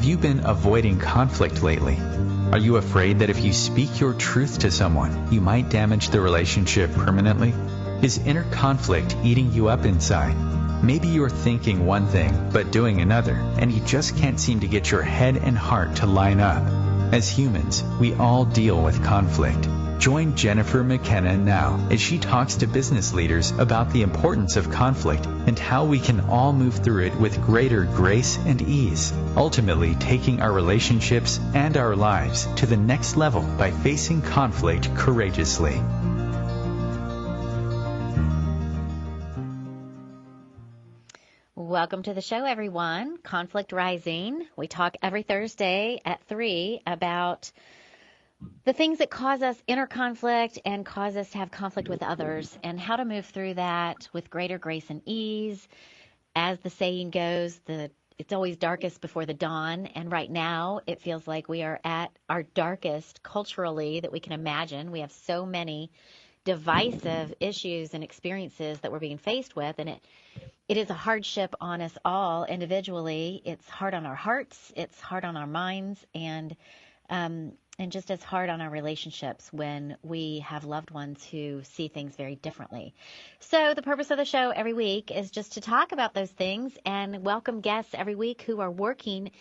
you been avoiding conflict lately? Are you afraid that if you speak your truth to someone, you might damage the relationship permanently? Is inner conflict eating you up inside? Maybe you're thinking one thing, but doing another, and you just can't seem to get your head and heart to line up. As humans, we all deal with conflict. Join Jennifer McKenna now as she talks to business leaders about the importance of conflict and how we can all move through it with greater grace and ease, ultimately taking our relationships and our lives to the next level by facing conflict courageously. Welcome to the show, everyone. Conflict Rising. We talk every Thursday at 3 about the things that cause us inner conflict and cause us to have conflict with others and how to move through that with greater grace and ease. As the saying goes, it's always darkest before the dawn. And right now it feels like we are at our darkest culturally that we can imagine. We have so many divisive issues and experiences that we're being faced with, and it is a hardship on us all individually. It's hard on our hearts, it's hard on our minds, and just as hard on our relationships when we have loved ones who see things very differently. So the purpose of the show every week is just to talk about those things and welcome guests every week who are working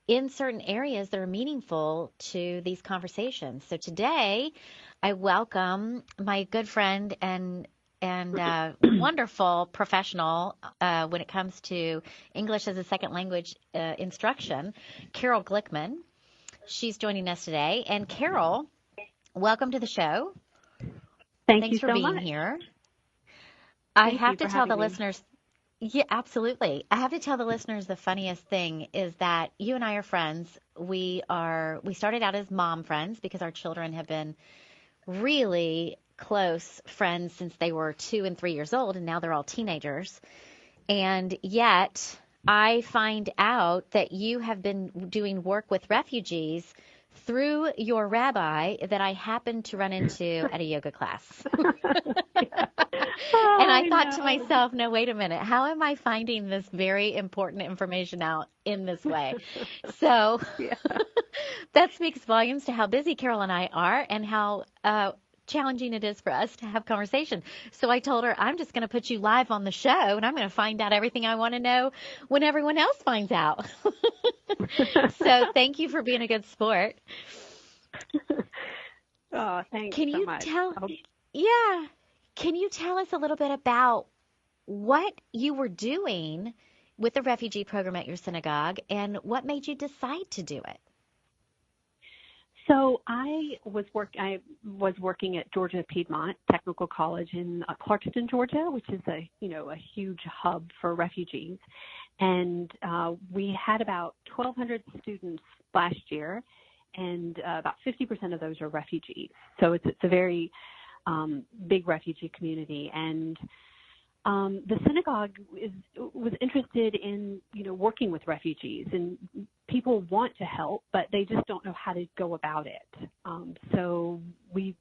in certain areas that are meaningful to these conversations. So today I welcome my good friend and wonderful professional when it comes to English as a second language instruction, Carol Glickman. She's joining us today. And Carol, welcome to the show. Thanks for being here. I have to tell the listeners, yeah, absolutely. I have to tell the listeners the funniest thing is that you and I are friends. We started out as mom friends because our children have been really close friends since they were 2 and 3 years old, and now they're all teenagers. And yet I find out that you have been doing work with refugees through your rabbi that I happened to run into at a yoga class. And I thought to myself, no, wait a minute. How am I finding this very important information out in this way? So that speaks volumes to how busy Carol and I are and how challenging it is for us to have conversation. So I told her, I'm just going to put you live on the show and I'm going to find out everything I want to know when everyone else finds out. So thank you for being a good sport. Oh, thanks so much. Can you tell us a little bit about what you were doing with the refugee program at your synagogue and what made you decide to do it? So I was working at Georgia Piedmont Technical College in Clarkston, Georgia, which is a huge hub for refugees. And we had about 1,200 students last year, and about 50% of those are refugees. So it's a very big refugee community. And the synagogue was interested in, working with refugees, and people want to help, but they just don't know how to go about it. So we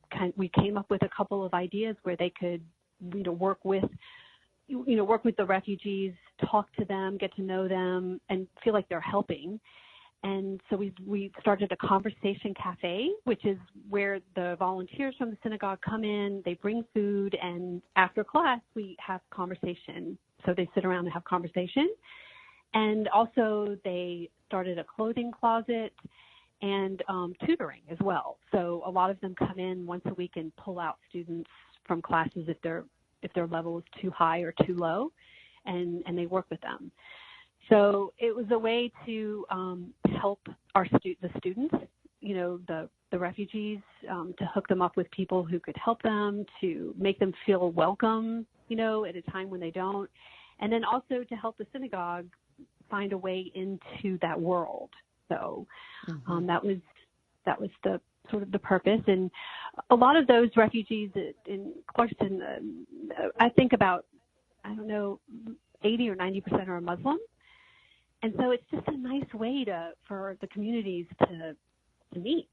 came up with a couple of ideas where they could, work with the refugees, talk to them, get to know them, and feel like they're helping. And so we started a conversation cafe, which is where the volunteers from the synagogue come in, they bring food, and after class we have conversation. So they sit around and have conversation. And also they started a clothing closet and tutoring as well. So a lot of them come in once a week and pull out students from classes if their level is too high or too low, and they work with them. So it was a way to help the students, the refugees, to hook them up with people who could help them, to make them feel welcome, at a time when they don't, and then also to help the synagogue find a way into that world. So that was the sort of the purpose. And a lot of those refugees in Clarkston, I think about, 80 or 90% are Muslim. And so it's just a nice way for the communities to meet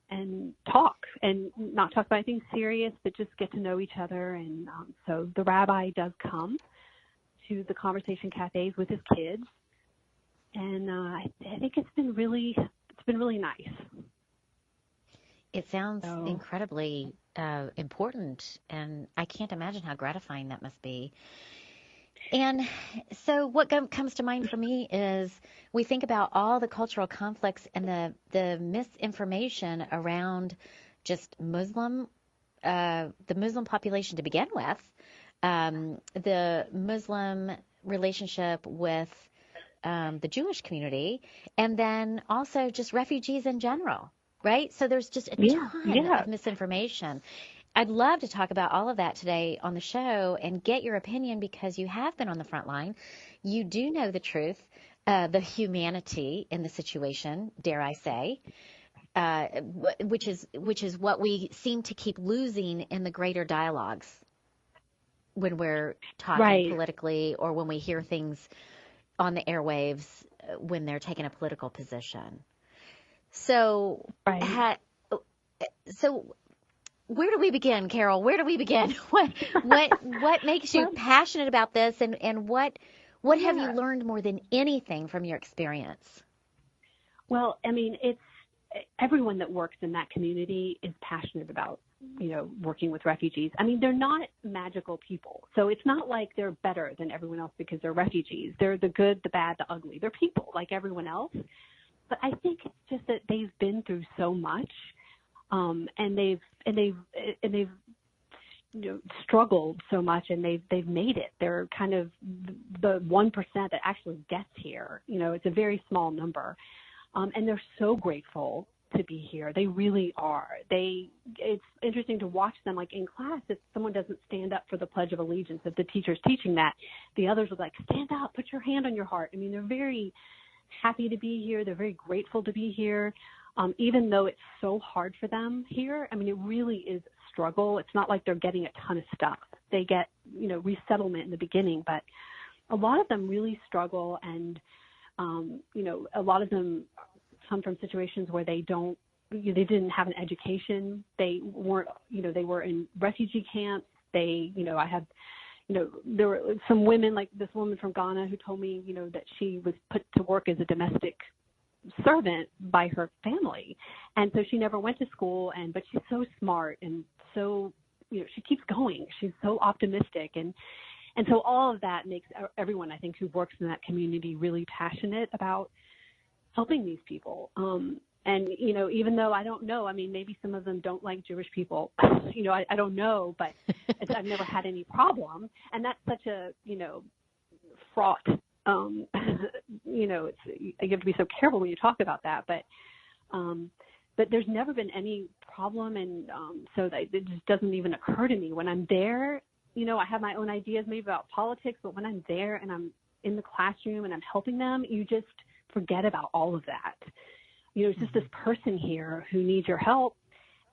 and talk, and not talk about anything serious, but just get to know each other. And so the rabbi does come to the conversation cafes with his kids, and I think it's been really nice. It sounds incredibly important, and I can't imagine how gratifying that must be. And so what comes to mind for me is we think about all the cultural conflicts and the misinformation around just the Muslim population to begin with, the Muslim relationship with the Jewish community, and then also just refugees in general, right? So there's just a ton of misinformation. I'd love to talk about all of that today on the show and get your opinion because you have been on the front line. You do know the truth, the humanity in the situation, dare I say, which is what we seem to keep losing in the greater dialogues when we're talking politically or when we hear things on the airwaves when they're taking a political position. So, so where do we begin, Carol? Where do we begin? What makes you passionate about this, and what have you learned more than anything from your experience? Well, I mean, it's everyone that works in that community is passionate about, working with refugees. I mean, they're not magical people. So it's not like they're better than everyone else because they're refugees. They're the good, the bad, the ugly. They're people like everyone else. But I think it's just that they've been through so much, and they've struggled so much, and they've made it. They're kind of the 1% that actually gets here. It's a very small number. And they're so grateful to be here. They really are. It's interesting to watch them, like in class, if someone doesn't stand up for the Pledge of Allegiance, if the teacher's teaching that, the others are like, stand up, put your hand on your heart. I mean, they're very happy to be here. They're very grateful to be here, even though it's so hard for them here. I mean, it really is a struggle. It's not like they're getting a ton of stuff. They get, resettlement in the beginning, but a lot of them really struggle, and a lot of them come from situations where they didn't have an education. They weren't, they were in refugee camps. I had, there were some women, like this woman from Ghana who told me, that she was put to work as a domestic servant by her family. And so she never went to school, but she's so smart and so, she keeps going. She's so optimistic. And so all of that makes everyone, I think, who works in that community really passionate about helping these people. And, even though I don't know, I mean, maybe some of them don't like Jewish people, I don't know, but I've never had any problem. And that's such a, fraught, you have to be so careful when you talk about that. But there's never been any problem. And so that it just doesn't even occur to me when I'm there. I have my own ideas maybe about politics, but when I'm there and I'm in the classroom and I'm helping them, you just forget about all of that. It's just this person here who needs your help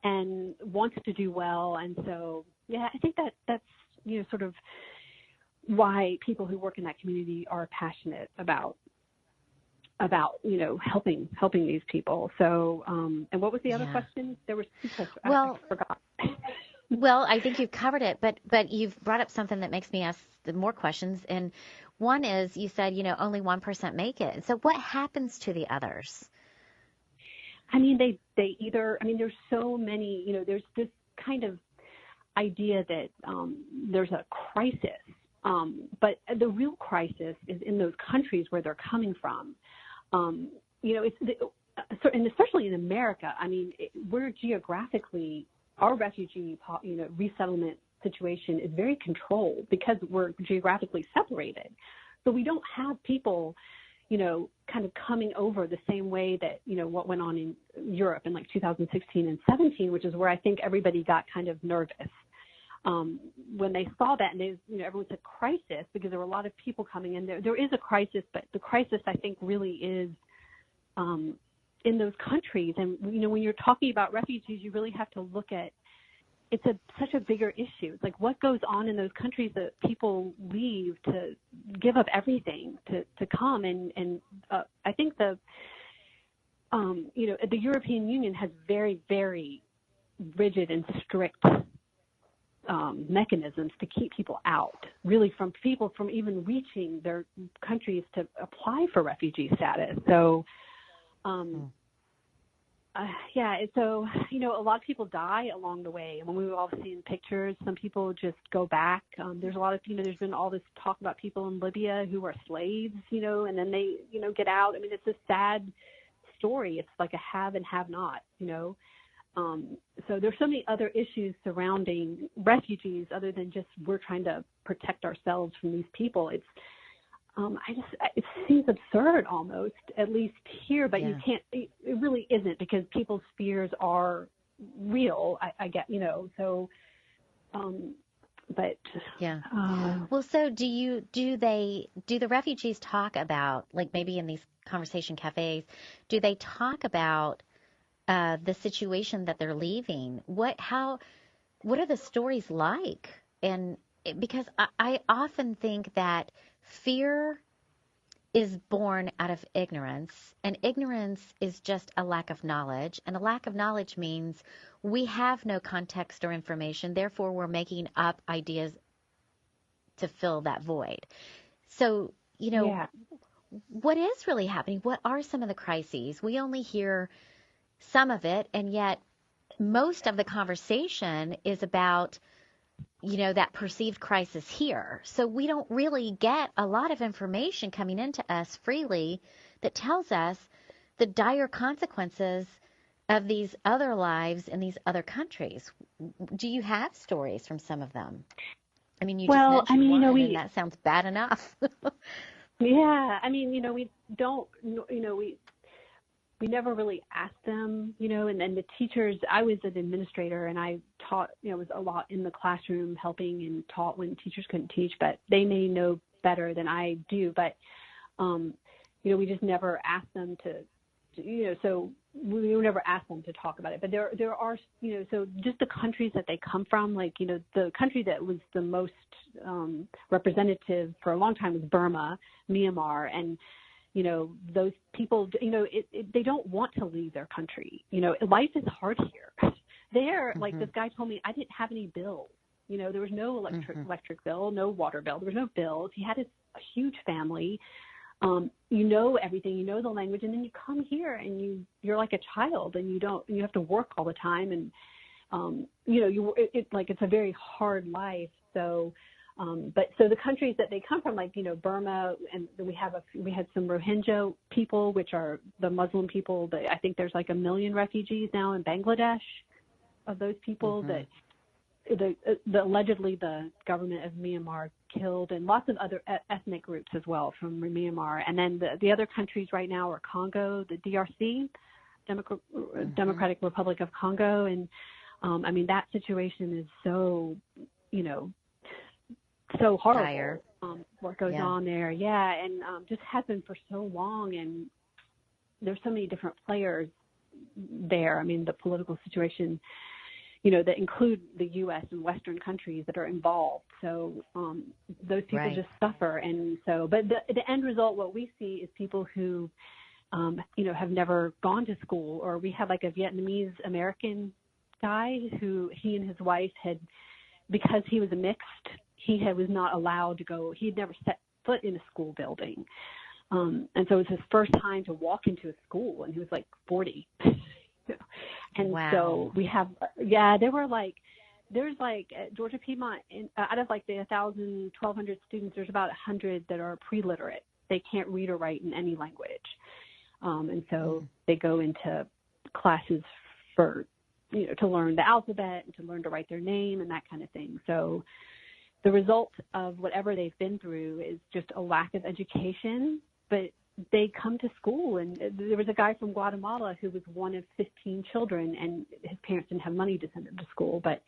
and wants to do well. And so, I think that's, sort of why people who work in that community are passionate about helping these people. So, and what was the other question? There were two questions. Well, I forgot. Well, I think you've covered it, but you've brought up something that makes me ask more questions. And one is, you said, only 1% make it. So what happens to the others? I mean, they either, there's so many, there's this kind of idea that there's a crisis, but the real crisis is in those countries where they're coming from. And especially in America, we're geographically, our refugee, resettlement situation is very controlled because we're geographically separated. So we don't have people, kind of coming over the same way that, what went on in Europe in like 2016 and 17, which is where I think everybody got kind of nervous when they saw that. And everyone said crisis because there were a lot of people coming in there. There is a crisis, but the crisis, I think, really is in those countries. And, when you're talking about refugees, you really have to look at, it's such a bigger issue. It's like what goes on in those countries that people leave to give up everything to come. And I think the European Union has very, very rigid and strict mechanisms to keep people out, really, from people from even reaching their countries to apply for refugee status. So, so, a lot of people die along the way. When we've all seen pictures, some people just go back. There's a lot of, there's been all this talk about people in Libya who are slaves, and then they, get out. I mean, it's a sad story. It's like a have and have not, So there's so many other issues surrounding refugees other than just we're trying to protect ourselves from these people. It's, it seems absurd almost, at least here, but you can't, it really isn't, because people's fears are real, I get, so, but. Yeah. Well, so do the refugees talk about, like maybe in these conversation cafes, do they talk about the situation that they're leaving? What are the stories like? And because I often think that fear is born out of ignorance, and ignorance is just a lack of knowledge, and a lack of knowledge means we have no context or information, therefore we're making up ideas to fill that void. So, what is really happening? What are some of the crises? We only hear some of it, and yet most of the conversation is about that perceived crisis here. So we don't really get a lot of information coming into us freely that tells us the dire consequences of these other lives in these other countries. Do you have stories from some of them? I mean, you just mentioned one, and that sounds bad enough. Yeah, I mean, we don't, we never really asked them, and then the teachers, I was an administrator and I taught, was a lot in the classroom helping and taught when teachers couldn't teach, but they may know better than I do. But, we just never asked them to so we never asked them to talk about it. But there are, so just the countries that they come from, like, the country that was the most representative for a long time was Burma, Myanmar, and those people, they don't want to leave their country. Life is hard here. There, like this guy told me, I didn't have any bills. There was no electric bill, no water bill. There was no bills. He had a huge family. Everything, the language, and then you come here and you're like a child, and you have to work all the time, and it's a very hard life. So. But so the countries that they come from, like, Burma, and we had some Rohingya people, which are the Muslim people. But I think there's like 1 million refugees now in Bangladesh of those people that allegedly the government of Myanmar killed, and lots of other ethnic groups as well from Myanmar. And then the other countries right now are Congo, the DRC, Democratic Republic of Congo. And I mean, that situation is so, so horrible, what goes on there. Yeah. And just has been for so long. And there's so many different players there. I mean, the political situation, that include the U.S. and Western countries that are involved. So those people just suffer. And so, but the end result, what we see is people who, have never gone to school. Or we had like a Vietnamese American guy who he and his wife had, because he was a mixed, he was not allowed to go. He had never set foot in a school building. And so it was his first time to walk into a school, and he was like 40. And so we have, there's like at Georgia Piedmont, out of like the 1,000, 1,200 students, there's about 100 that are pre-literate. They can't read or write in any language. And so they go into classes for, to learn the alphabet and to learn to write their name and that kind of thing. So the result of whatever they've been through is just a lack of education, but they come to school. And there was a guy from Guatemala who was one of 15 children, and his parents didn't have money to send him to school. But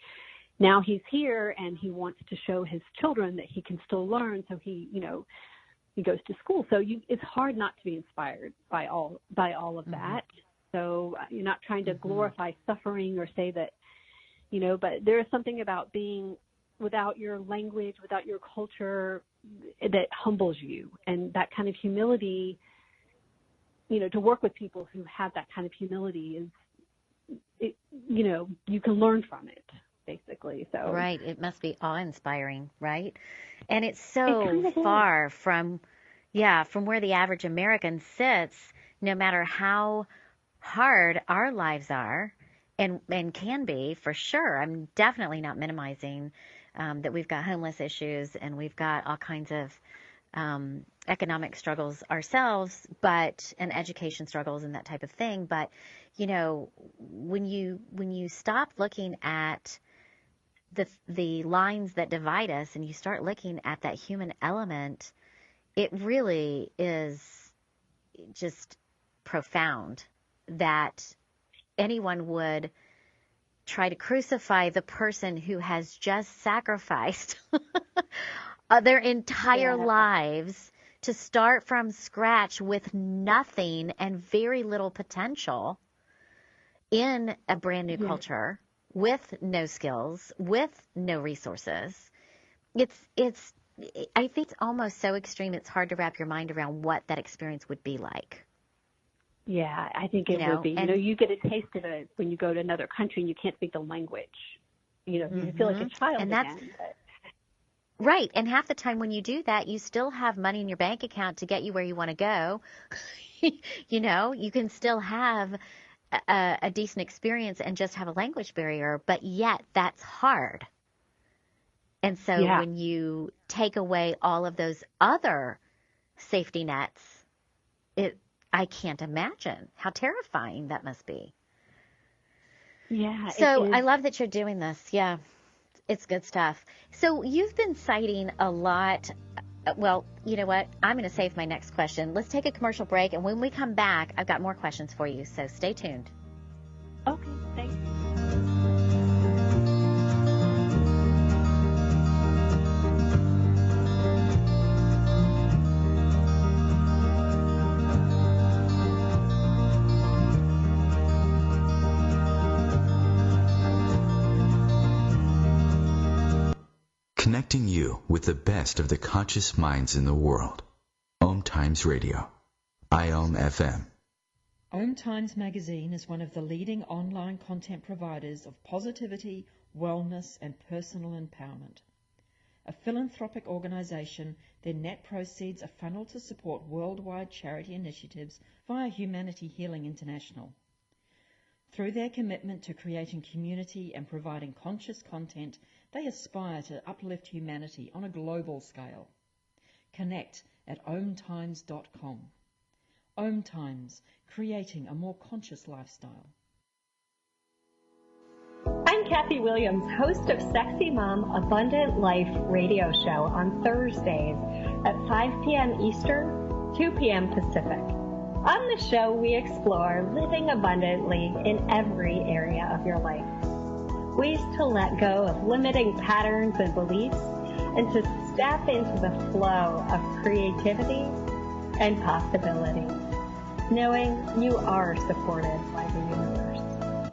now he's here, and he wants to show his children that he can still learn. So he goes to school. So it's hard not to be inspired by all of that. So you're not trying to glorify suffering or say that, but there is something about being without your language, without your culture, that humbles you. And that kind of humility, to work with people who have that kind of humility you can learn from it. basically. So right, it must be awe-inspiring, right? And it's so it kind of is. far from, from where the average American sits, no matter how hard our lives are and can be for sure. I'm definitely not minimizing that we've got homeless issues and we've got all kinds of economic struggles ourselves, and education struggles and that type of thing. But when you stop looking at the lines that divide us and you start looking at that human element, it really is just profound that anyone would try to crucify the person who has just sacrificed their entire lives to start from scratch with nothing and very little potential in a brand new culture with no skills, with no resources. I think it's almost so extreme it's hard to wrap your mind around what that experience would be like. Yeah, I think it would be. You get a taste of it when you go to another country and you can't speak the language. You feel like a child and again. Right, and half the time when you do that, you still have money in your bank account to get you where you want to go. You can still have a decent experience and just have a language barrier, but yet that's hard. And so when you take away all of those other safety nets, I can't imagine how terrifying that must be. Yeah. So I love that you're doing this. Yeah, it's good stuff. So you've been citing a lot. Well, you know what? I'm going to save my next question. Let's take a commercial break, and when we come back, I've got more questions for you. So stay tuned. Okay, thanks. Connecting you with the best of the conscious minds in the world. OMTimes Radio. IOM FM. OMTimes magazine is one of the leading online content providers of positivity, wellness, and personal empowerment. A philanthropic organization, their net proceeds are funneled to support worldwide charity initiatives via Humanity Healing International. Through their commitment to creating community and providing conscious content, they aspire to uplift humanity on a global scale. Connect at omtimes.com. OMTimes, creating a more conscious lifestyle. I'm Kathy Williams, host of Sexy Mom Abundant Life radio show on Thursdays at 5 p.m. Eastern, 2 p.m. Pacific. On the show, we explore living abundantly in every area of your life. Ways to let go of limiting patterns and beliefs and to step into the flow of creativity and possibility, knowing you are supported by the universe.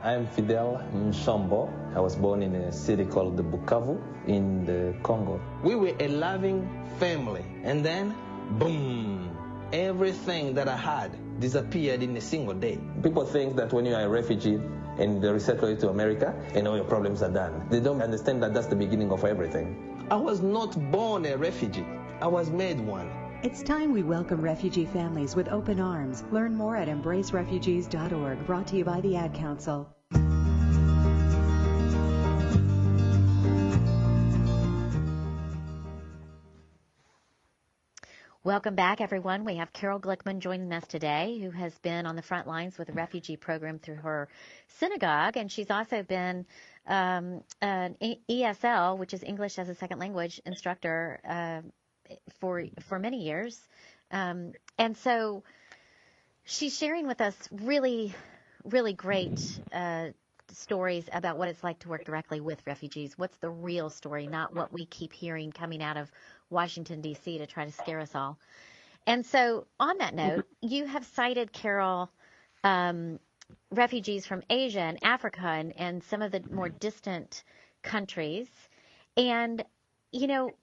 I'm Fidel Mshombo. I was born in a city called Bukavu in the Congo. We were a loving family, and then, boom, everything that I had disappeared in a single day. People think that when you are a refugee and they resettle you to America and all your problems are done. They don't understand that that's the beginning of everything. I was not born a refugee. I was made one. It's time we welcome refugee families with open arms. Learn more at embracerefugees.org, brought to you by the Ad Council. Welcome back, everyone. We have Carol Glickman joining us today, who has been on the front lines with the refugee program through her synagogue, and she's also been an ESL, which is English as a Second Language instructor, for many years. And so she's sharing with us really, really great stories about what it's like to work directly with refugees. What's the real story, not what we keep hearing coming out of Washington, D.C. to try to scare us all. And so on that note, you have cited, Carol, refugees from Asia and Africa and some of the more distant countries. And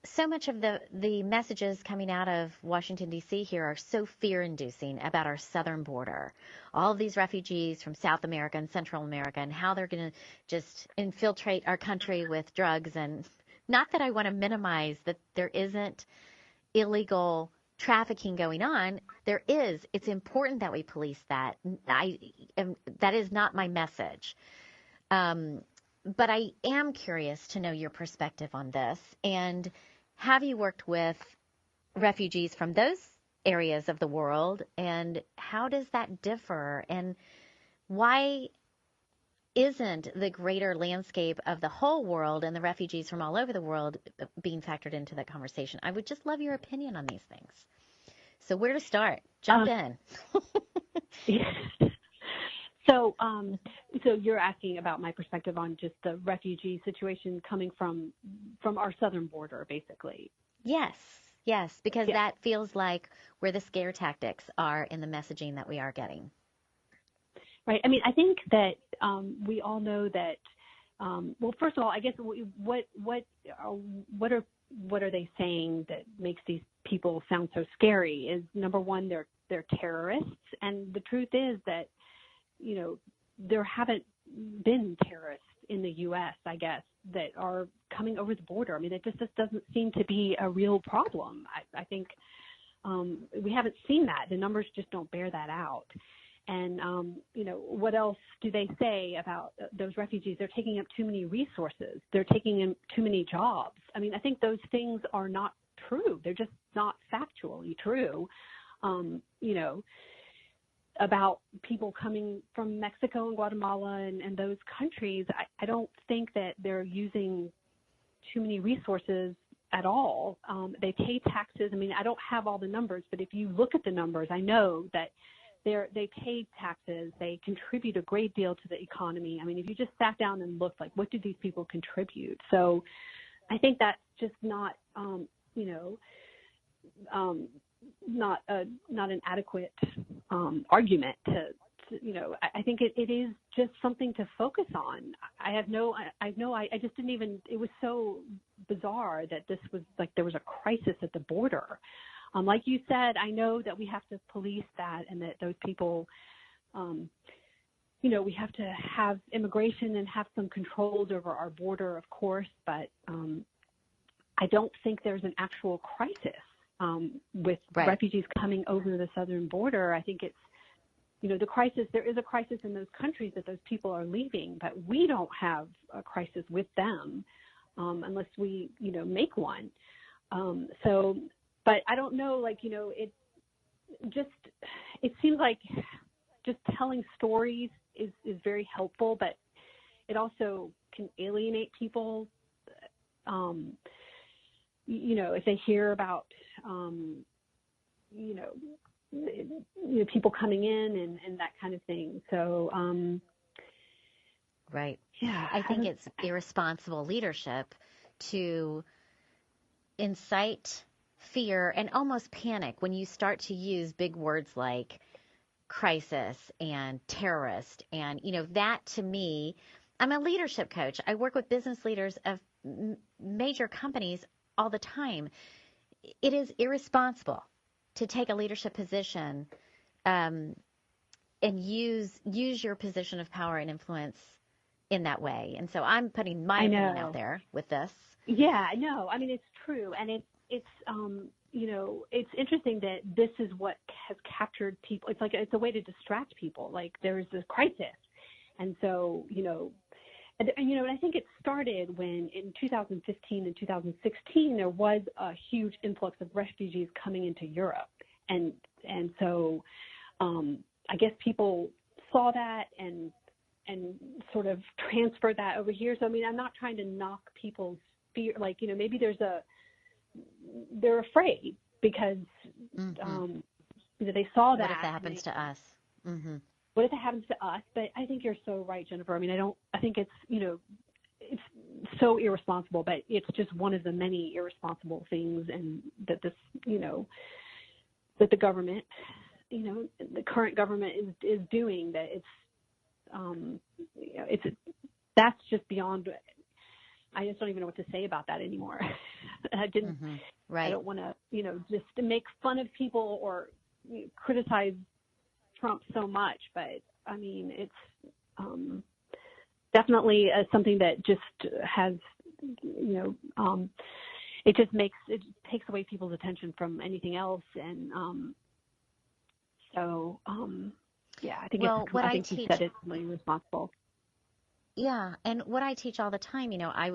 so much of the messages coming out of Washington, D.C. here are so fear-inducing about our southern border. All of these refugees from South America and Central America and how they're going to just infiltrate our country with drugs. And not that I want to minimize that there isn't illegal trafficking going on. There is. It's important that we police that. That is not my message. But I am curious to know your perspective on this. And have you worked with refugees from those areas of the world? And how does that differ? And why isn't the greater landscape of the whole world and the refugees from all over the world being factored into that conversation? I would just love your opinion on these things. So where to start? Jump in. So you're asking about my perspective on just the refugee situation coming from our southern border, basically. Yes, because that feels like where the scare tactics are in the messaging that we are getting. Right. I mean, I think that we all know that. Well, first of all, I guess what are they saying that makes these people sound so scary? Is number one, they're terrorists, and the truth is that there haven't been terrorists in the U.S., I guess, that are coming over the border. I mean, it just doesn't seem to be a real problem. I think we haven't seen that. The numbers just don't bear that out. And, what else do they say about those refugees? They're taking up too many resources. They're taking in too many jobs. I mean, I think those things are not true. They're just not factually true. About people coming from Mexico and Guatemala and those countries, I don't think that they're using too many resources at all. They pay taxes. I mean, I don't have all the numbers, but if you look at the numbers, I know that they pay taxes. They contribute a great deal to the economy. I mean, if you just sat down and looked, like, what do these people contribute? So I think that's just not, not an adequate argument to I think it is just something to focus on. I just didn't even, it was so bizarre that this was like there was a crisis at the border. Like you said, I know that we have to police that and that those people, we have to have immigration and have some controls over our border, of course, but I don't think there's an actual crisis with refugees coming over the southern border. I think it's, the crisis, there is a crisis in those countries that those people are leaving, but we don't have a crisis with them unless we, make one. But I don't know, it seems like just telling stories is very helpful, but it also can alienate people, if they hear about, people coming in and that kind of thing. So, right. Yeah. I think it's irresponsible leadership to incite fear and almost panic when you start to use big words like crisis and terrorist. And, that to me, I'm a leadership coach. I work with business leaders of major companies all the time. It is irresponsible to take a leadership position and use your position of power and influence in that way. And so I'm putting my opinion out there with this. Yeah, no, I mean, it's true. And it's interesting that this is what has captured people. It's like, it's a way to distract people. Like there's this crisis. And so, and I think it started when in 2015 and 2016, there was a huge influx of refugees coming into Europe. And so I guess people saw that and sort of transferred that over here. So, I mean, I'm not trying to knock people's fear. Like, maybe they're afraid because, they saw that. What if that happens to us? Mm-hmm. What if it happens to us? But I think you're so right, Jennifer. I mean, I think it's, it's so irresponsible, but it's just one of the many irresponsible things and that this, that the government, the current government is doing, that that's just beyond, I just don't even know what to say about that anymore. Right. I don't want to, just to make fun of people or criticize Trump so much, but I mean, it's definitely something that just has, it takes away people's attention from anything else, and I think you said it's really responsible. Yeah, and what I teach all the time,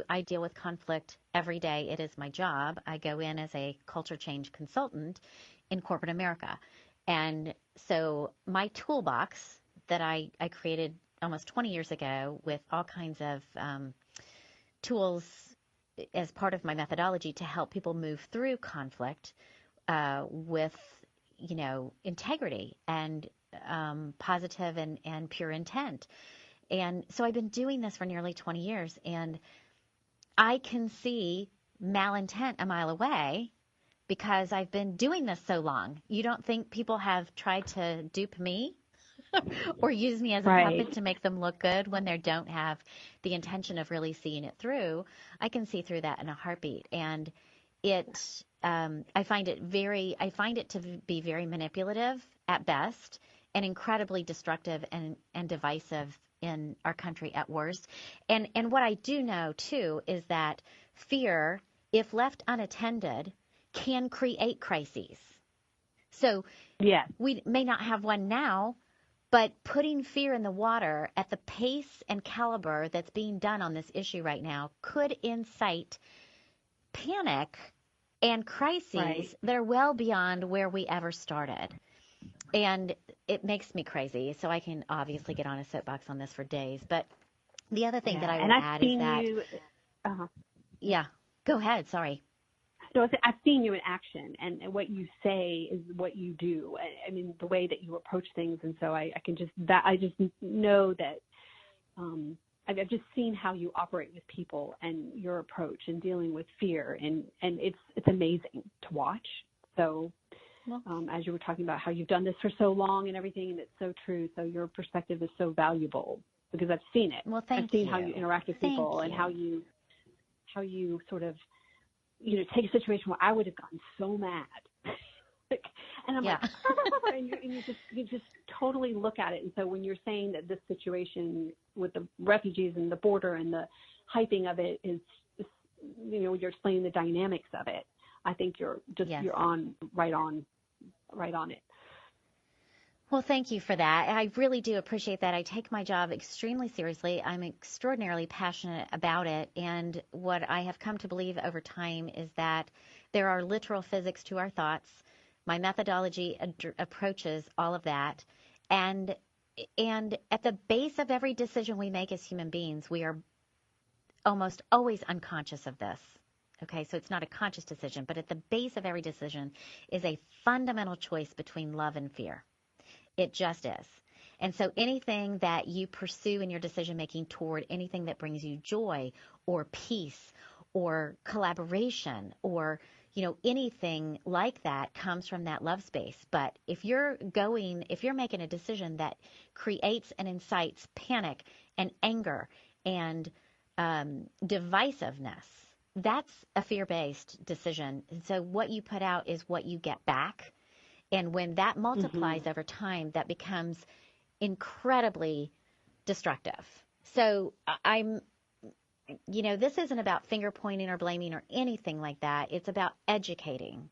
I deal with conflict every day. It is my job. I go in as a culture change consultant in corporate America. And so my toolbox that I created almost 20 years ago with all kinds of tools as part of my methodology to help people move through conflict with, integrity and positive and pure intent. And so I've been doing this for nearly 20 years, and I can see malintent a mile away because I've been doing this so long. You don't think people have tried to dupe me or use me as a puppet to make them look good when they don't have the intention of really seeing it through? I can see through that in a heartbeat. And I find it to be very manipulative at best and incredibly destructive and divisive in our country at worst. And what I do know, too, is that fear, if left unattended, can create crises. So we may not have one now, but putting fear in the water at the pace and caliber that's being done on this issue right now could incite panic and crises that are well beyond where we ever started. And it makes me crazy. So I can obviously get on a soapbox on this for days. But the other thing that I will add is that yeah, go ahead. Sorry. So I've seen you in action, and what you say is what you do. I mean, the way that you approach things, and so I just know that I've just seen how you operate with people and your approach in dealing with fear, and it's amazing to watch. So as you were talking about how you've done this for so long and everything, and it's so true. So your perspective is so valuable because I've seen it. Well, I've seen how you interact with people and how you sort of take a situation where I would have gotten so mad, and I'm like, and you just totally look at it. And so when you're saying that this situation with the refugees and the border and the hyping of it is you're explaining the dynamics of it, I think you're right on it. Well, thank you for that. I really do appreciate that. I take my job extremely seriously. I'm extraordinarily passionate about it. And what I have come to believe over time is that there are literal physics to our thoughts. My methodology approaches all of that. And at the base of every decision we make as human beings, we are almost always unconscious of this. Okay, so it's not a conscious decision, but at the base of every decision is a fundamental choice between love and fear. It just is. And so anything that you pursue in your decision-making toward anything that brings you joy or peace or collaboration or, anything like that comes from that love space. But if you're making a decision that creates and incites panic and anger and divisiveness, that's a fear-based decision. And so what you put out is what you get back. And when that multiplies over time, that becomes incredibly destructive. So this isn't about finger pointing or blaming or anything like that. It's about educating.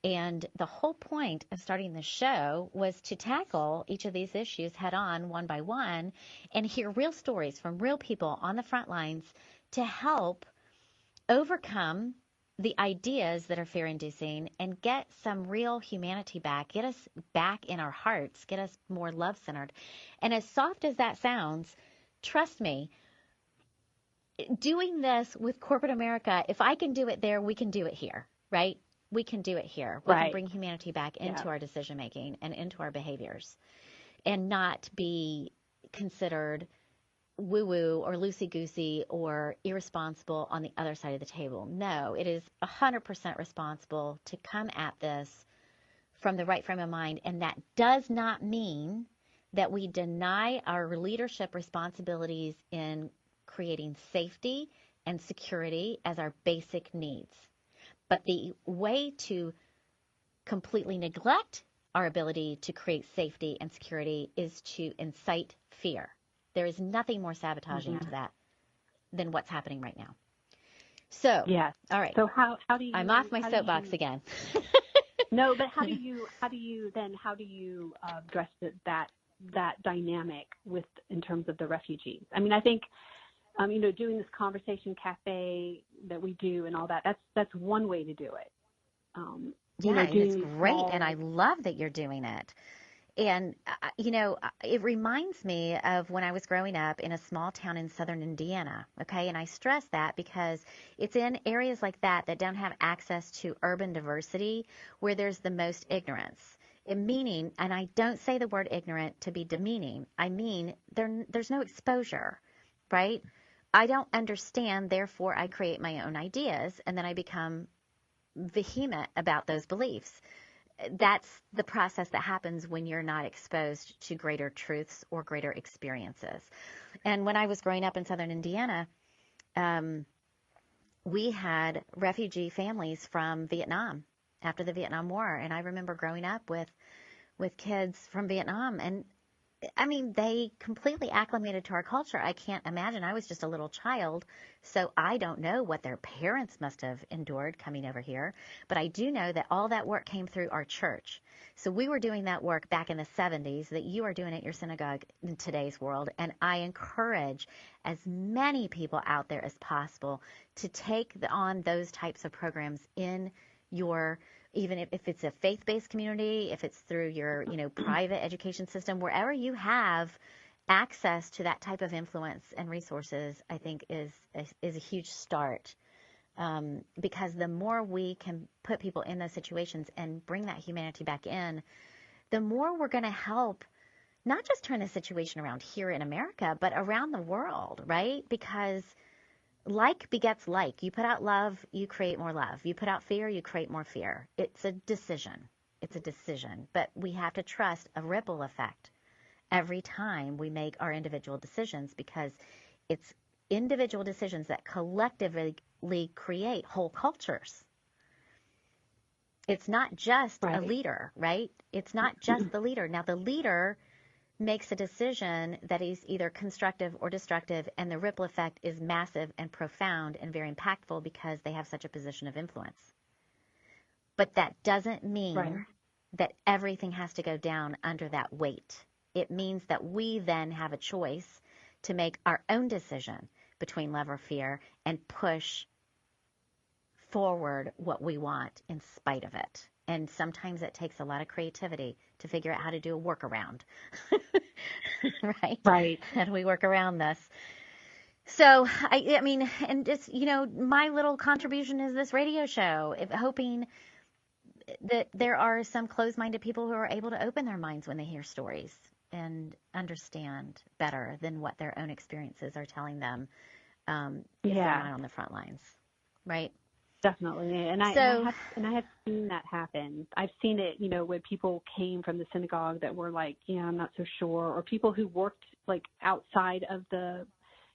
And the whole point of starting the show was to tackle each of these issues head on, one by one, and hear real stories from real people on the front lines to help overcome the ideas that are fear-inducing and get some real humanity back, get us back in our hearts, get us more love-centered. And as soft as that sounds, trust me, doing this with corporate America, if I can do it there, we can do it here, right? We can do it here. We can bring humanity back into our decision-making and into our behaviors and not be considered woo-woo or loosey-goosey or irresponsible on the other side of the table. No, it is 100% responsible to come at this from the right frame of mind, and that does not mean that we deny our leadership responsibilities in creating safety and security as our basic needs. But the way to completely neglect our ability to create safety and security is to incite fear. There is nothing more sabotaging to that than what's happening right now. So, yes. All right. So how do you? I'm off my soapbox again. No, but how do you address that dynamic in terms of the refugees? I mean, I think doing this conversation cafe that we do and all that's one way to do it. It's great, and I love that you're doing it. And, it reminds me of when I was growing up in a small town in southern Indiana, okay? And I stress that because it's in areas like that don't have access to urban diversity where there's the most ignorance. Meaning, and I don't say the word ignorant to be demeaning, I mean there's no exposure, right? I don't understand, therefore I create my own ideas, and then I become vehement about those beliefs. That's the process that happens when you're not exposed to greater truths or greater experiences. And when I was growing up in southern Indiana, we had refugee families from Vietnam after the Vietnam War. And I remember growing up with kids from Vietnam. And I mean, they completely acclimated to our culture. I can't imagine. I was just a little child, so I don't know what their parents must have endured coming over here. But I do know that all that work came through our church. So we were doing that work back in the 70s that you are doing at your synagogue in today's world. And I encourage as many people out there as possible to take on those types of programs in your, even if it's a faith-based community, if it's through your, private education system, wherever you have access to that type of influence and resources, I think is a huge start. Because the more we can put people in those situations and bring that humanity back in, the more we're going to help not just turn the situation around here in America, but around the world, right? Because like begets like. You put out love, you create more love. You put out fear, you create more fear. It's a decision. It's a decision. But we have to trust a ripple effect every time we make our individual decisions, because it's individual decisions that collectively create whole cultures. It's not just a leader, right? It's not just the leader. Now, the leader makes a decision that is either constructive or destructive, and the ripple effect is massive and profound and very impactful because they have such a position of influence. But that doesn't mean that everything has to go down under that weight. It means that we then have a choice to make our own decision between love or fear and push forward what we want in spite of it. And sometimes it takes a lot of creativity to figure out how to do a workaround. Right. How do we work around this? So, I mean, and just, my little contribution is this radio show, hoping that there are some closed-minded people who are able to open their minds when they hear stories and understand better than what their own experiences are telling them if they're not on the front lines, right? Definitely, and I have seen that happen. I've seen it, when people came from the synagogue that were like, I'm not so sure, or people who worked like outside of the,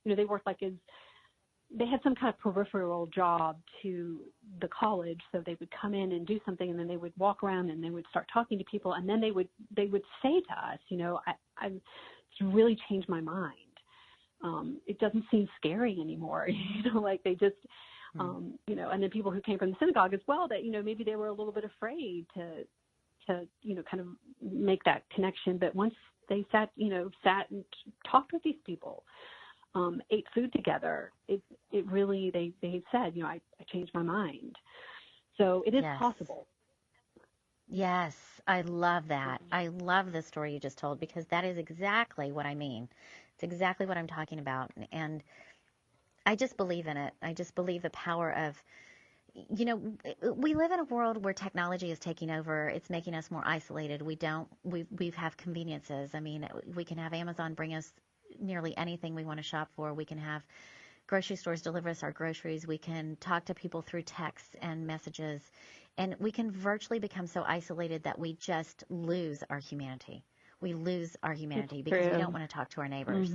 they worked like they had some kind of peripheral job to the college, so they would come in and do something, and then they would walk around and they would start talking to people, and then they would say to us, it's really changed my mind. It doesn't seem scary anymore, like they just. And then people who came from the synagogue as well, that, maybe they were a little bit afraid to, kind of make that connection. But once they sat and talked with these people, ate food together, it really, they said, I changed my mind. So it is possible. Yes, I love that. I love the story you just told, because that is exactly what I mean. It's exactly what I'm talking about. And I just believe in it. I just believe the power of, we live in a world where technology is taking over. It's making us more isolated. We have conveniences. I mean, we can have Amazon bring us nearly anything we want to shop for. We can have grocery stores deliver us our groceries. We can talk to people through texts and messages, and we can virtually become so isolated that we just lose our humanity. We lose our humanity because we don't want to talk to our neighbors.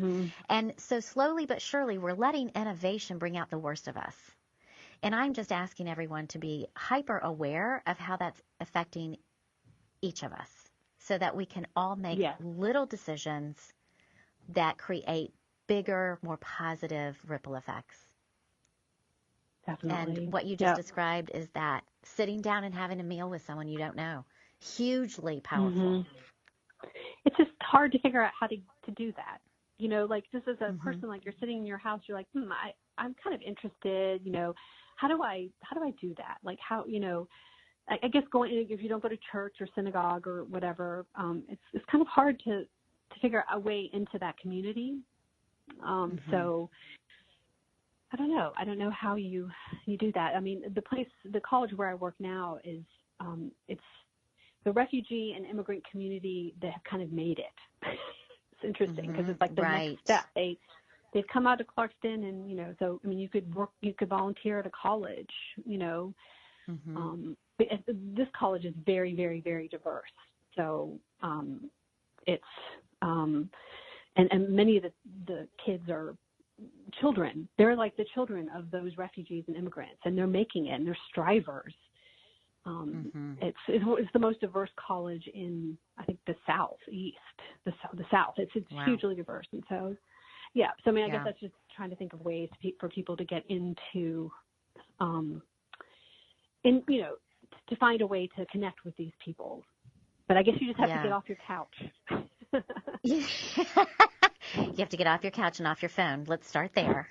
And so slowly but surely, we're letting innovation bring out the worst of us. And I'm just asking everyone to be hyper aware of how that's affecting each of us so that we can all make little decisions that create bigger, more positive ripple effects. Definitely. And what you just described is that sitting down and having a meal with someone you don't know, hugely powerful. It's just hard to figure out how to do that. You know, like just as a person, like you're sitting in your house, you're like, I'm kind of interested, you know, how do I do that? Like how, you know, I guess if you don't go to church or synagogue or whatever, it's kind of hard to figure out a way into that community. So I don't know how you do that. I mean, the college where I work now is, it's the refugee and immigrant community that have kind of made it. It's interesting because it's like the next step. They've come out to Clarkston, and you know, so I mean, you could volunteer at a college, you know. But this college is very, very, very diverse. So it's and many of the kids are children. They're like the children of those refugees and immigrants, and they're making it, and they're strivers. It's the most diverse college in, I think, the Southeast, the South. It's hugely diverse, and so So I mean, I guess that's just trying to think of ways for people to get into, you know, to find a way to connect with these people. But I guess you just have to get off your couch. You have to get off your couch and off your phone. Let's start there.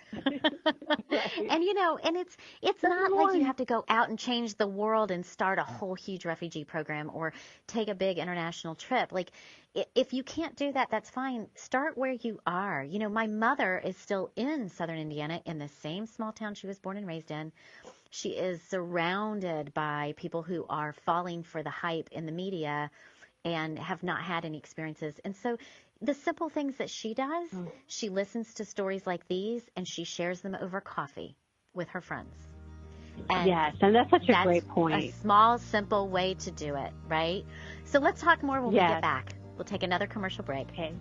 And, you know, and it's not like you have to go out and change the world and start a whole huge refugee program or take a big international trip. Like, if you can't do that, that's fine. Start where you are. You know, my mother is still in Southern Indiana in the same small town she was born and raised in. She is surrounded by people who are falling for the hype in the media and have not had any experiences. And so the simple things that she does, she listens to stories like these and she shares them over coffee with her friends. And yes, and that's such a great point. A small, simple way to do it, right? So let's talk more when we get back. We'll take another commercial break. Okay.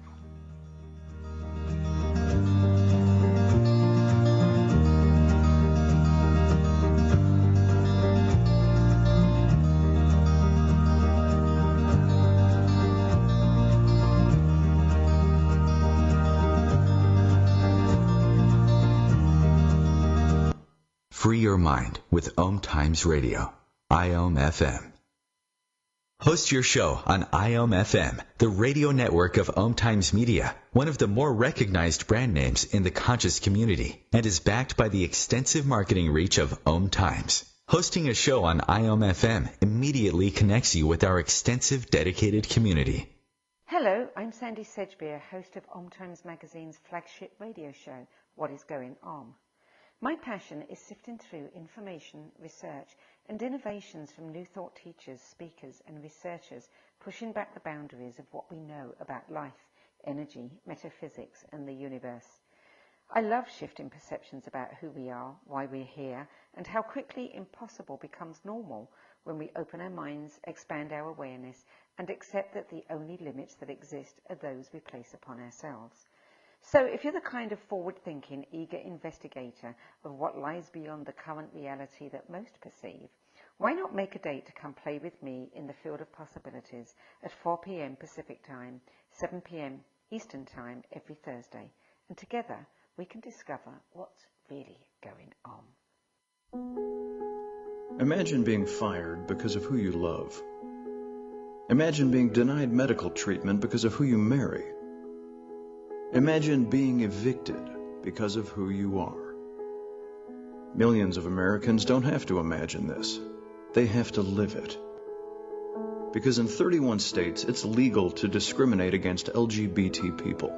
Free your mind with OMTimes Radio, IOM-FM. Host your show on IOM-FM, the radio network of OMTimes Media, one of the more recognized brand names in the conscious community, and is backed by the extensive marketing reach of OMTimes. Hosting a show on IOM-FM immediately connects you with our extensive dedicated community. Hello, I'm Sandy Sedgbeer, host of OMTimes Magazine's flagship radio show, What is Going On? My passion is sifting through information, research, and innovations from new thought teachers, speakers, and researchers pushing back the boundaries of what we know about life, energy, metaphysics, and the universe. I love shifting perceptions about who we are, why we're here, and how quickly impossible becomes normal when we open our minds, expand our awareness, and accept that the only limits that exist are those we place upon ourselves. So if you're the kind of forward-thinking, eager investigator of what lies beyond the current reality that most perceive, why not make a date to come play with me in the field of possibilities at 4 p.m. Pacific Time, 7 p.m. Eastern Time every Thursday, and together we can discover what's really going on. Imagine being fired because of who you love. Imagine being denied medical treatment because of who you marry. Imagine being evicted because of who you are. Millions of Americans don't have to imagine this. They have to live it. Because in 31 states, it's legal to discriminate against LGBT people.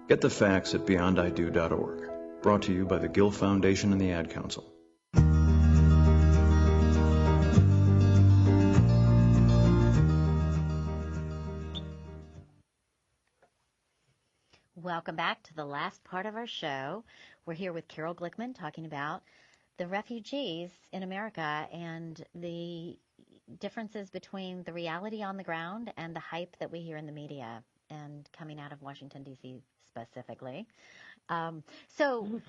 Get the facts at beyondido.org. Brought to you by the Gill Foundation and the Ad Council. Welcome back to the last part of our show. We're here with Carol Glickman talking about the refugees in America and the differences between the reality on the ground and the hype that we hear in the media and coming out of Washington, D.C. specifically. So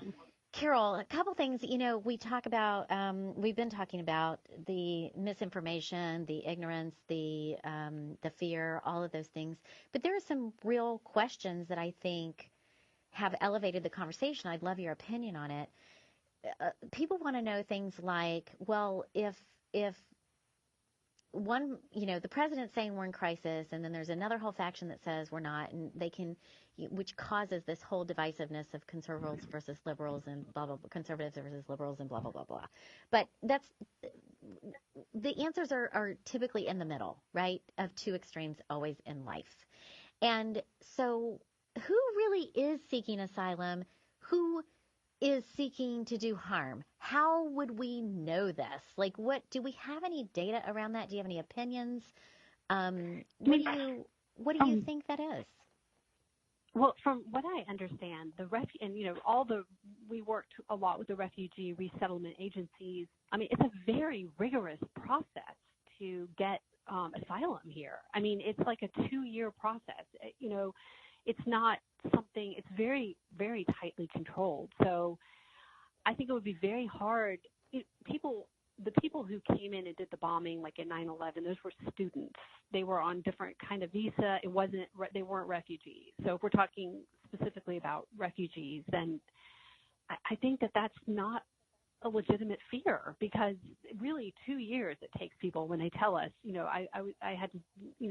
Carol, a couple things, we talk about, we've been talking about the misinformation, the ignorance, the fear, all of those things. But there are some real questions that I think have elevated the conversation. I'd love your opinion on it. People want to know things like, well, if one, the president's saying we're in crisis, and then there's another whole faction that says we're not, and which causes this whole divisiveness of conservatives versus liberals and blah, blah, blah, conservatives versus liberals and blah, blah, blah, blah. But the answers are typically in the middle, right, of two extremes always in life. And so who really is seeking asylum? Who is seeking to do harm? How would we know this? Like, do we have any data around that? Do you have any opinions? What do you think that is? Well, from what I understand, we worked a lot with the refugee resettlement agencies. I mean, it's a very rigorous process to get asylum here. I mean, it's like a 2-year process. It's not something, it's very, very tightly controlled. So I think it would be very hard. The people who came in and did the bombing, like in 9/11, those were students. They were on different kind of visa. They weren't refugees. So if we're talking specifically about refugees, then I think that's not a legitimate fear, because really 2 years it takes people when they tell us, I had to,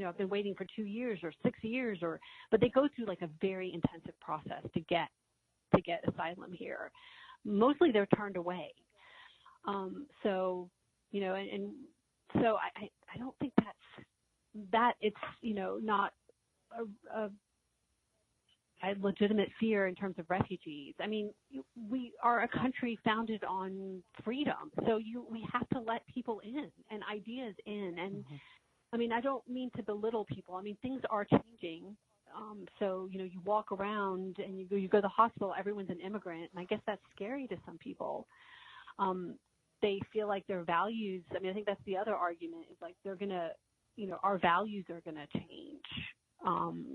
I've been waiting for 2 years or 6 years, but they go through like a very intensive process to get asylum here. Mostly they're turned away. So I don't think that it's, not a legitimate fear in terms of refugees. I mean, we are a country founded on freedom, so we have to let people in and ideas in. And I mean, I don't mean to belittle people. I mean, things are changing. So you walk around and you go to the hospital, everyone's an immigrant, and I guess that's scary to some people. They feel like their values. I mean, I think that's the other argument, is like they're gonna, our values are gonna change.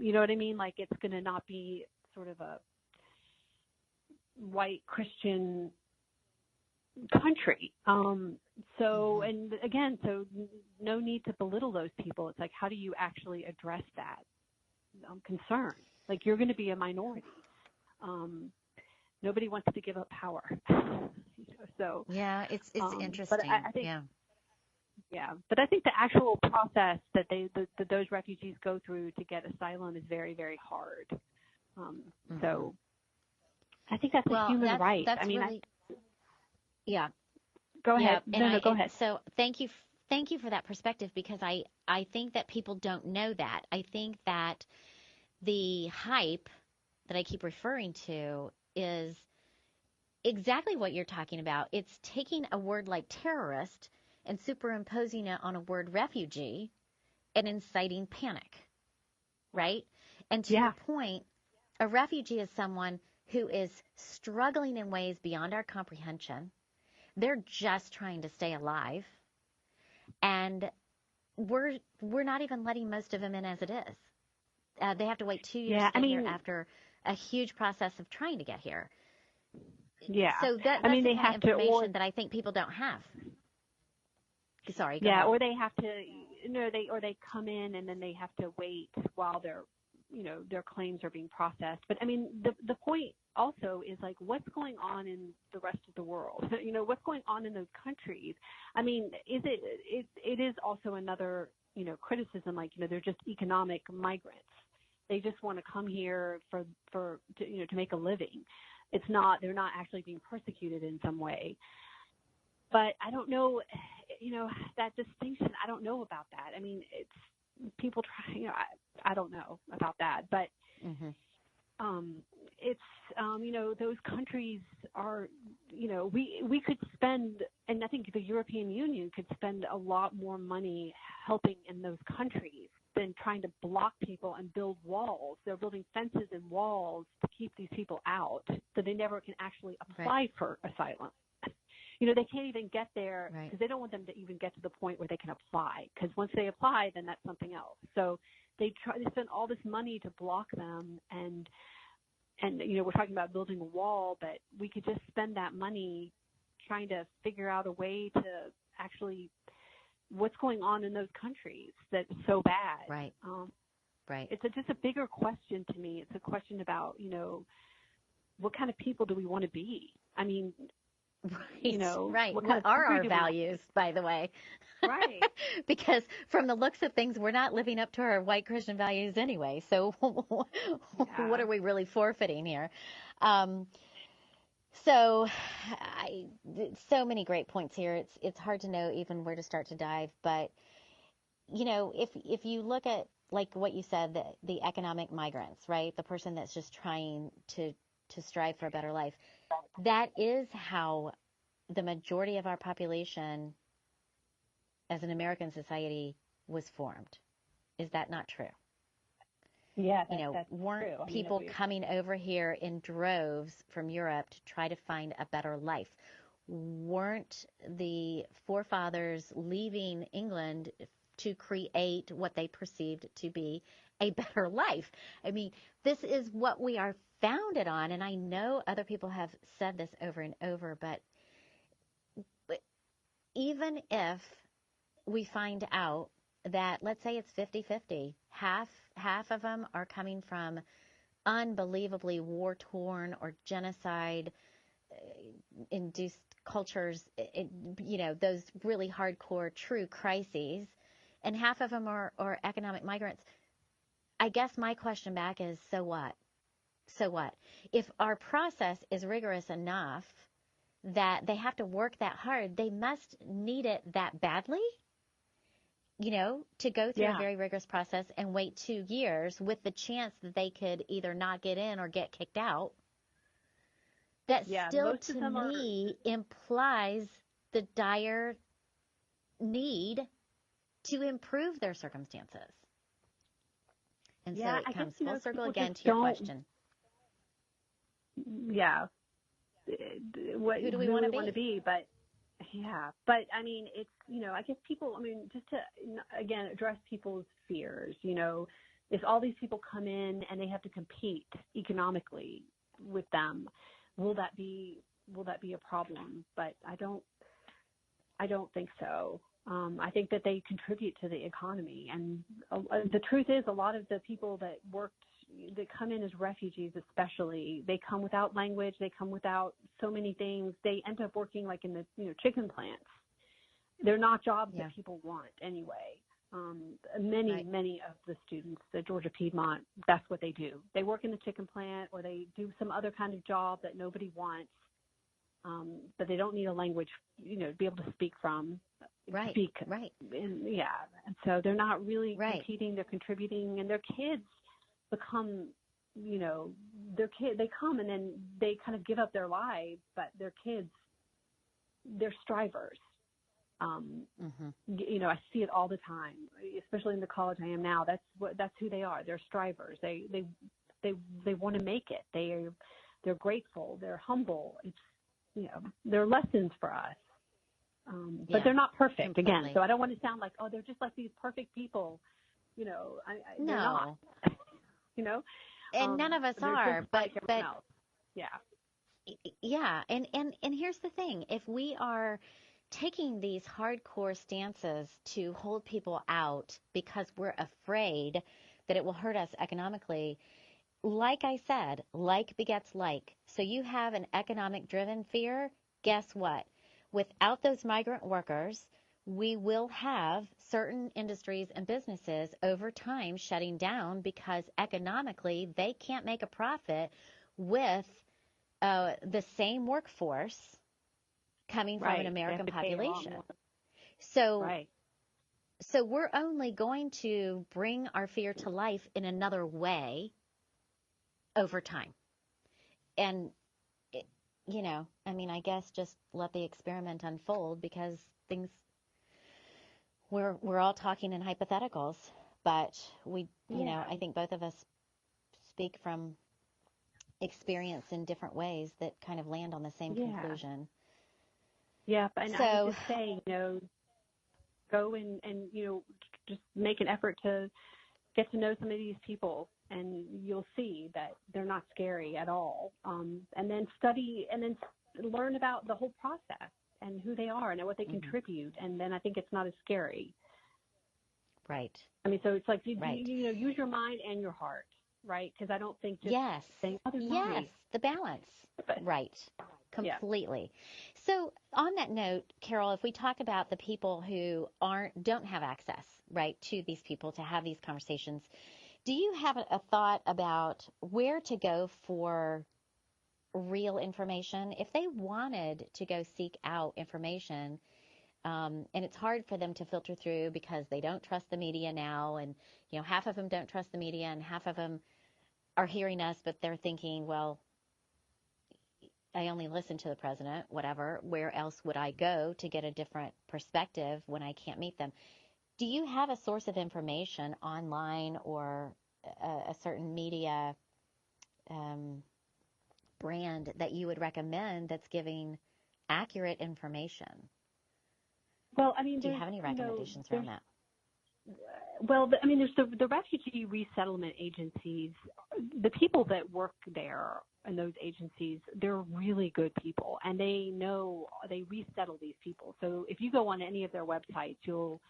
You know what I mean? Like, it's going to not be sort of a white Christian country. So, and again, so no need to belittle those people. It's like, how do you actually address that concern? Like, you're going to be a minority. Nobody wants to give up power. So yeah, it's interesting. But I think, yeah. Yeah, but I think the actual process that those refugees go through to get asylum is very, very hard. So I think that's a human right. That's I mean, really, yeah. Go ahead. Yeah, Go ahead. So thank you for that perspective, because I think that people don't know that. I think that the hype that I keep referring to is exactly what you're talking about. It's taking a word like terrorist and superimposing it on a word refugee and inciting panic, right? And to your point, a refugee is someone who is struggling in ways beyond our comprehension. They're just trying to stay alive. And we're not even letting most of them in as it is. They have to wait 2 years to get here after a huge process of trying to get here. Yeah. So that's the kind of information that I think people don't have. Sorry. Go ahead. Or they have to, they come in and then they have to wait while their claims are being processed. But I mean, the point also is like, what's going on in the rest of the world? What's going on in those countries? I mean, it is also another, criticism, like, they're just economic migrants. They just want to come here to make a living. They're not actually being persecuted in some way. But I don't know, that distinction, I don't know about that. I mean, it's people try, I don't know about that. But it's, those countries are, we could spend, and I think the European Union could spend a lot more money helping in those countries than trying to block people and build walls. They're building fences and walls to keep these people out, so they never can actually apply for asylum. They can't even get there because they don't want them to even get to the point where they can apply, because once they apply, then that's something else. So they spend all this money to block them, and we're talking about building a wall, but we could just spend that money trying to figure out a way to actually what's going on in those countries that's so bad. Right. Right. It's just a bigger question to me. It's a question about, what kind of people do we want to be? I mean, right. Right. What are our values, by the way? Right. Because from the looks of things, we're not living up to our white Christian values anyway. So what are we really forfeiting here? So many great points here. It's hard to know even where to start to dive. But, if you look at, like what you said, the economic migrants, right? The person that's just trying to strive for a better life. That is how the majority of our population as an American society was formed. Is that not true? Yeah, that's weren't true. people coming over here in droves from Europe to try to find a better life? Weren't the forefathers leaving England to create what they perceived to be a better life? I mean, this is what we are founded on, and I know other people have said this over and over, but even if we find out that, let's say it's 50-50, half of them are coming from unbelievably war-torn or genocide-induced cultures, those really hardcore true crises, and half of them are economic migrants. I guess my question back is, so what? So what? If our process is rigorous enough that they have to work that hard, they must need it that badly, to go through a very rigorous process and wait 2 years with the chance that they could either not get in or get kicked out. That still, to me, implies the dire need to improve their circumstances. And so it comes full circle again to your question. Yeah. Who do we really want to be? But I mean, it's, I guess people, just to, again, address people's fears, if all these people come in and they have to compete economically with them, will that be a problem? But I don't think so. I think that they contribute to the economy. And the truth is, a lot of the people that come in as refugees, especially, they come without language. They come without so many things. They end up working like in the chicken plants. They're not jobs that people want anyway. Many of the students at Georgia Piedmont, that's what they do. They work in the chicken plant, or they do some other kind of job that nobody wants, but they don't need a language, to be able to speak from. Right. And so they're not really competing. They're contributing, and their kids become, they come and then they kind of give up their lives, but their kids, they're strivers. I see it all the time, especially in the college I am now. That's who they are. They're strivers. They want to make it. They're grateful. They're humble. It's, they're lessons for us. But they're not perfect, completely. Again. So I don't want to sound like, they're just like these perfect people. They're not. And none of us are, but yeah. And here's the thing: if we are taking these hardcore stances to hold people out because we're afraid that it will hurt us economically, like I said, like begets like. So you have an economic-driven fear. Guess what? Without those migrant workers, we will have certain industries and businesses over time shutting down because economically they can't make a profit with the same workforce coming from an American population. So we're only going to bring our fear to life in another way over time. And, I guess just let the experiment unfold, because we're all talking in hypotheticals, but I think both of us speak from experience in different ways that kind of land on the same conclusion. Yeah, and so, I would just say, go and just make an effort to get to know some of these people, and you'll see that they're not scary at all. And then study and then learn about the whole process and who they are and what they contribute. And then I think it's not as scary. Right. I mean, so it's like, you know, use your mind and your heart, right? Because I don't think just saying, oh, yes, the balance. Right. Completely. Yeah. So on that note, Carol, if we talk about the people who don't have access, right, to these people to have these conversations, do you have a thought about where to go for real information? If they wanted to go seek out information, and it's hard for them to filter through because they don't trust the media now, and, you know, half of them don't trust the media and half of them are hearing us, but they're thinking, well, I only listen to the president, whatever. Where else would I go to get a different perspective when I can't meet them? Do you have a source of information online or a certain media brand that you would recommend that's giving accurate information? Well, I mean, do you have any recommendations around that? Well, I mean, there's the refugee resettlement agencies. The people that work there in those agencies, they're really good people, and they resettle these people. So if you go on any of their websites, you'll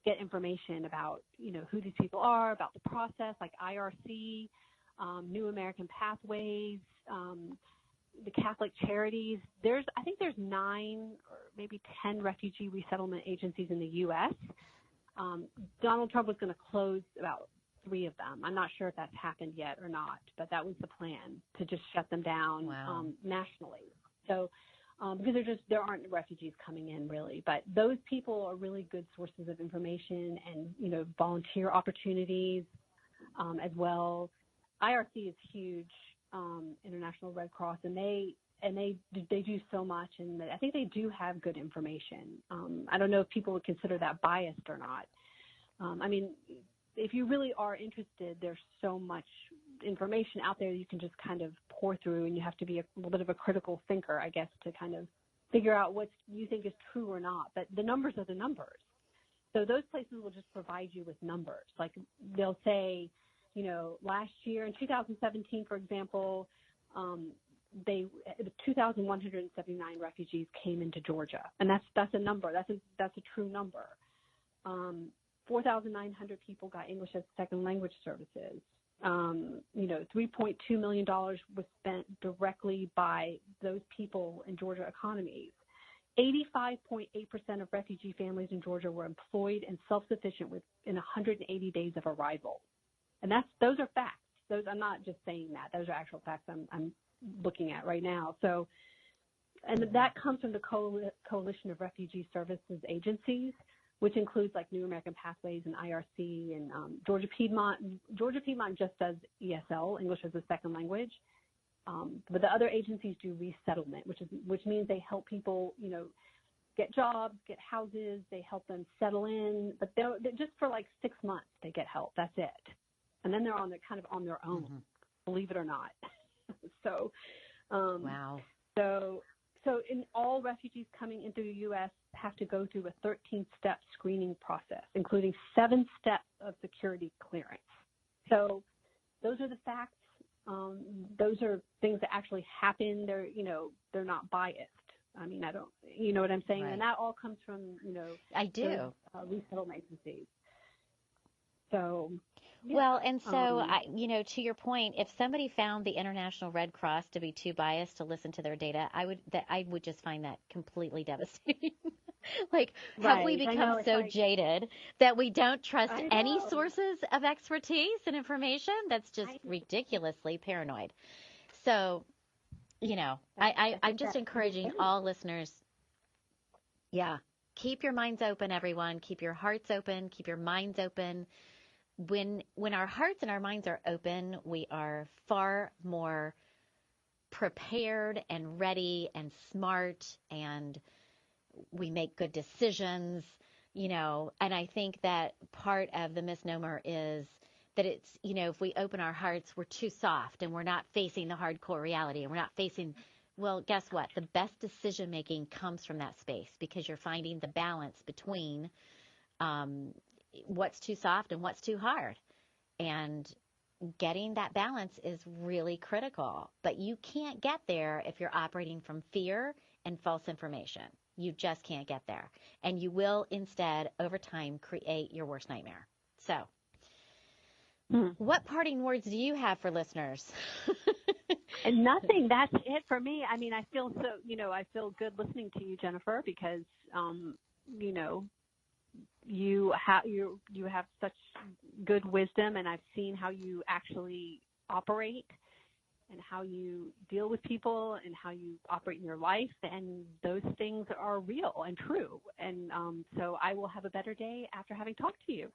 get information about, you know, who these people are, about the process, like IRC, New American Pathways, the Catholic Charities. I think there's 9 or maybe 10 refugee resettlement agencies in the U.S. Donald Trump was going to close about 3 of them. I'm not sure if that's happened yet or not, but that was the plan, to just shut them down nationally. So because there aren't refugees coming in really, but those people are really good sources of information and, you know, volunteer opportunities as well. IRC is huge, International Red Cross, and they do so much, and I think they do have good information. I don't know if people would consider that biased or not. I mean, if you really are interested, there's so much information out there you can just kind of pour through, and you have to be a little bit of a critical thinker, I guess, to kind of figure out what you think is true or not. But the numbers are the numbers. So those places will just provide you with numbers. Like they'll say, you know, last year in 2017, for example, 2,179 refugees came into Georgia, and that's a number. That's a true number. 4,900 people got English as a second language services. You know, $3.2 million was spent directly by those people in Georgia economies. 85.8% of refugee families in Georgia were employed and self-sufficient within 180 days of arrival. And those are facts. I'm not just saying that. Those are actual facts I'm looking at right now. So, and that comes from the Coalition of Refugee Services Agencies, which includes like New American Pathways and IRC and Georgia Piedmont. Georgia Piedmont just does ESL, English as a Second Language. But the other agencies do resettlement, which means they help people, you know, get jobs, get houses. They help them settle in, but they're just for like 6 months they get help. That's it, and then they're kind of on their own, believe it or not. So, wow. So in all refugees coming into the U.S. have to go through a 13-step screening process, including 7 steps of security clearance. So those are the facts. Those are things that actually happen. They're not biased. I mean, you know what I'm saying? Right. And that all comes from, you know, I do. Resettlement agencies. So, yeah. Well, and so, to your point, if somebody found the International Red Cross to be too biased to listen to their data, I would just find that completely devastating. Like, have we become so jaded that we don't trust any sources of expertise and information? That's just ridiculously paranoid. So, you know, I'm just encouraging all listeners. Yeah. Keep your minds open, everyone. Keep your hearts open. Keep your minds open. When our hearts and our minds are open, we are far more prepared and ready and smart, and we make good decisions, you know. And I think that part of the misnomer is that it's, you know, if we open our hearts, we're too soft and we're not facing the hardcore reality, and we're not facing, well, guess what? The best decision making comes from that space, because you're finding the balance between what's too soft and what's too hard. And getting that balance is really critical. But you can't get there if you're operating from fear and false information. You just can't get there. And you will instead, over time, create your worst nightmare. So, what parting words do you have for listeners? And nothing. That's it for me. I mean, I feel so, I feel good listening to you, Jennifer, because, you have such good wisdom, and I've seen how you actually operate and how you deal with people and how you operate in your life, and those things are real and true. And so I will have a better day after having talked to you.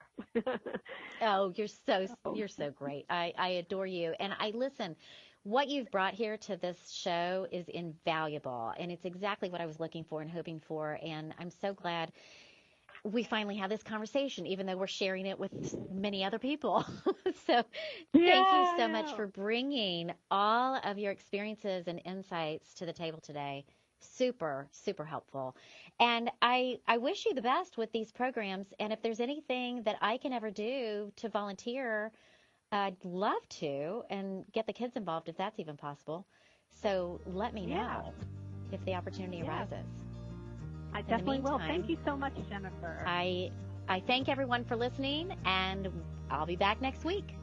Oh, you're so great. I adore you. And listen, what you've brought here to this show is invaluable, and it's exactly what I was looking for and hoping for. And I'm so glad we finally had this conversation, even though we're sharing it with many other people. So thank you so much for bringing all of your experiences and insights to the table today. Super, super helpful. And I wish you the best with these programs. And if there's anything that I can ever do to volunteer, I'd love to, and get the kids involved if that's even possible. So let me know if the opportunity arises. I definitely will. Thank you so much, Jennifer. I thank everyone for listening, and I'll be back next week.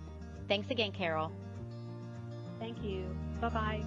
Thanks again, Carol. Thank you. Bye-bye.